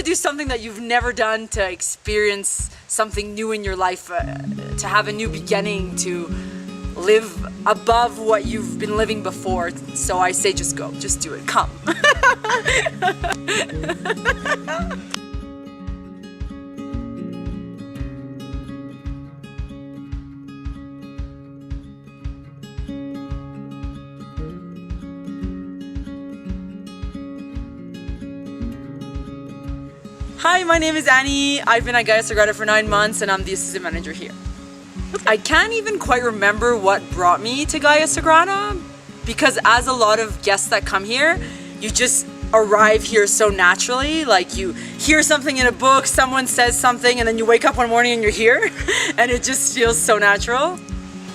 to do something that you've never done to experience something new in your life, to have a new beginning, to live above what you've been living before. So I say just go, just do it, come. Hi, my name is Annie. I've been at Gaia Sagrada for 9 months and I'm the assistant manager here. I can't even quite remember what brought me to Gaia Sagrada, because as a lot of guests that come here, you just arrive here so naturally. Like, you hear something in a book, someone says something, and then you wake up one morning and you're here and it just feels so natural.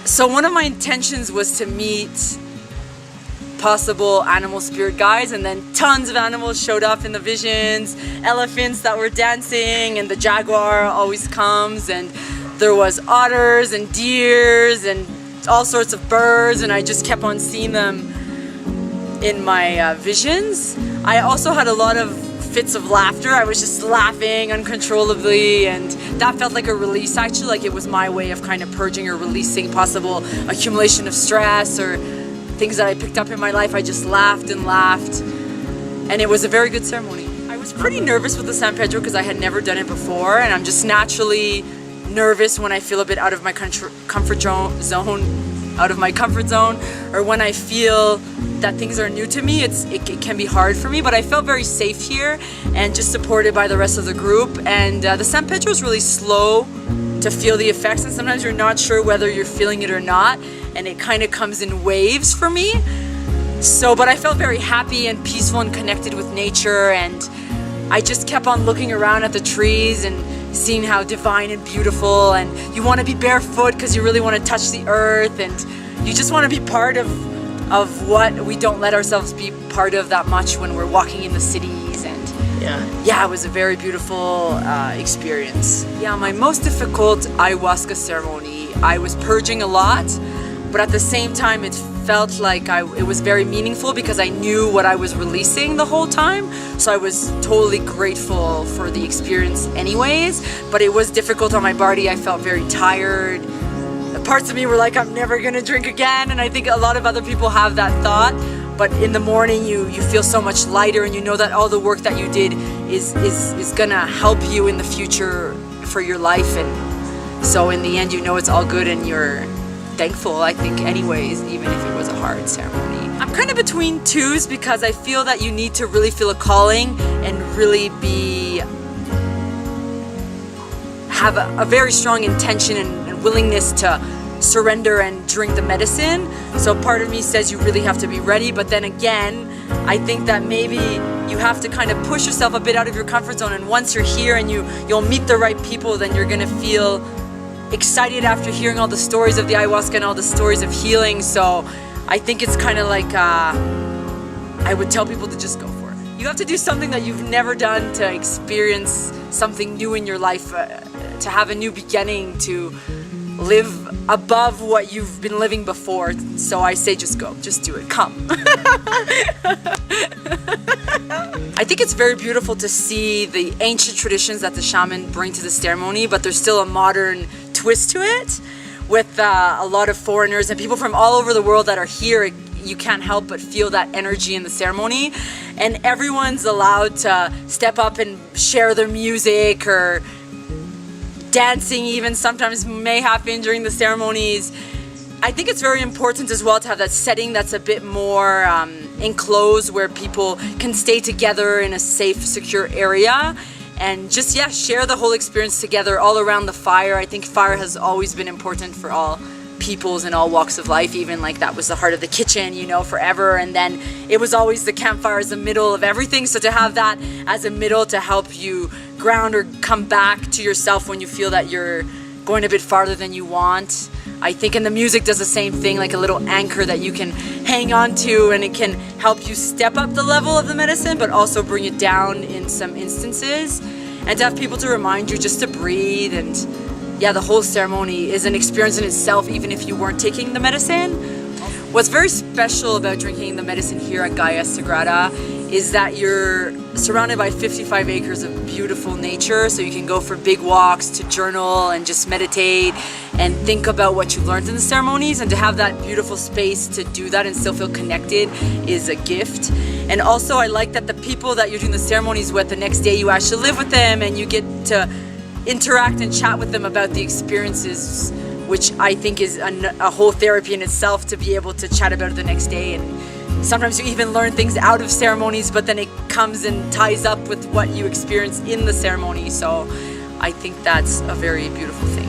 So one of my intentions was to meet possible animal spirit guides, and then tons of animals showed up in the visions, elephants that were dancing, and the jaguar always comes, and there was otters and deers and all sorts of birds, and I just kept on seeing them in my visions. I also had a lot of fits of laughter. I was just laughing uncontrollably, and that felt like a release, actually. Like, it was my way of kind of purging or releasing possible accumulation of stress or things that I picked up in my life. I just laughed and laughed, and it was a very good ceremony. I was pretty nervous with the San Pedro because I had never done it before, and I'm just naturally nervous when I feel a bit out of my comfort zone, or when I feel that things are new to me. It can be hard for me, but I felt very safe here and just supported by the rest of the group. And the San Pedro is really slow to feel the effects, and sometimes you're not sure whether you're feeling it or not, and it kind of comes in waves for me. But I felt very happy and peaceful and connected with nature, and I just kept on looking around at the trees and seeing how divine and beautiful, and you want to be barefoot because you really want to touch the earth, and you just want to be part of what we don't let ourselves be part of that much when we're walking in the cities. And yeah, it was a very beautiful experience. Yeah, my most difficult ayahuasca ceremony, I was purging a lot, but at the same time it felt like it was very meaningful because I knew what I was releasing the whole time. So I was totally grateful for the experience anyways, but it was difficult on my body. I felt very tired. Parts of me were like, I'm never gonna drink again, and I think a lot of other people have that thought. But in the morning you feel so much lighter, and you know that all the work that you did is gonna help you in the future for your life. And so in the end, you know it's all good, and you're thankful, I think, anyways, even if it was a hard ceremony. I'm kind of between twos because I feel that you need to really feel a calling and really have a very strong intention and willingness to surrender and drink the medicine. So part of me says you really have to be ready, but then again, I think that maybe you have to kind of push yourself a bit out of your comfort zone, and once you're here and you'll meet the right people, then you're gonna feel excited after hearing all the stories of the ayahuasca and all the stories of healing. So I think it's kind of like I would tell people to just go for it. You have to do something that you've never done to experience something new in your life, to have a new beginning, to live above what you've been living before. So I say just go, just do it, come. I think it's very beautiful to see the ancient traditions that the shaman bring to the ceremony, but there's still a modern twist to it with a lot of foreigners and people from all over the world that are here. You can't help but feel that energy in the ceremony, and everyone's allowed to step up and share their music, or dancing even sometimes may happen during the ceremonies. I think it's very important as well to have that setting that's a bit more enclosed, where people can stay together in a safe, secure area and just, share the whole experience together all around the fire. I think fire has always been important for all peoples in all walks of life. Even like that was the heart of the kitchen, forever. And then it was always the campfire as the middle of everything. So to have that as a middle to help you ground or come back to yourself when you feel that you're going a bit farther than you want. I think, and the music does the same thing, like a little anchor that you can hang on to, and it can help you step up the level of the medicine, but also bring it down in some instances. And to have people to remind you just to breathe. And the whole ceremony is an experience in itself, even if you weren't taking the medicine. What's very special about drinking the medicine here at Gaia Sagrada is that you're surrounded by 55 acres of beautiful nature, so you can go for big walks, to journal and just meditate and think about what you learned in the ceremonies, and to have that beautiful space to do that and still feel connected is a gift. And also I like that the people that you're doing the ceremonies with, the next day you actually live with them and you get to interact and chat with them about the experiences, which I think is a whole therapy in itself, to be able to chat about it the next day. And sometimes you even learn things out of ceremonies, but then it comes and ties up with what you experienced in the ceremony. So I think that's a very beautiful thing.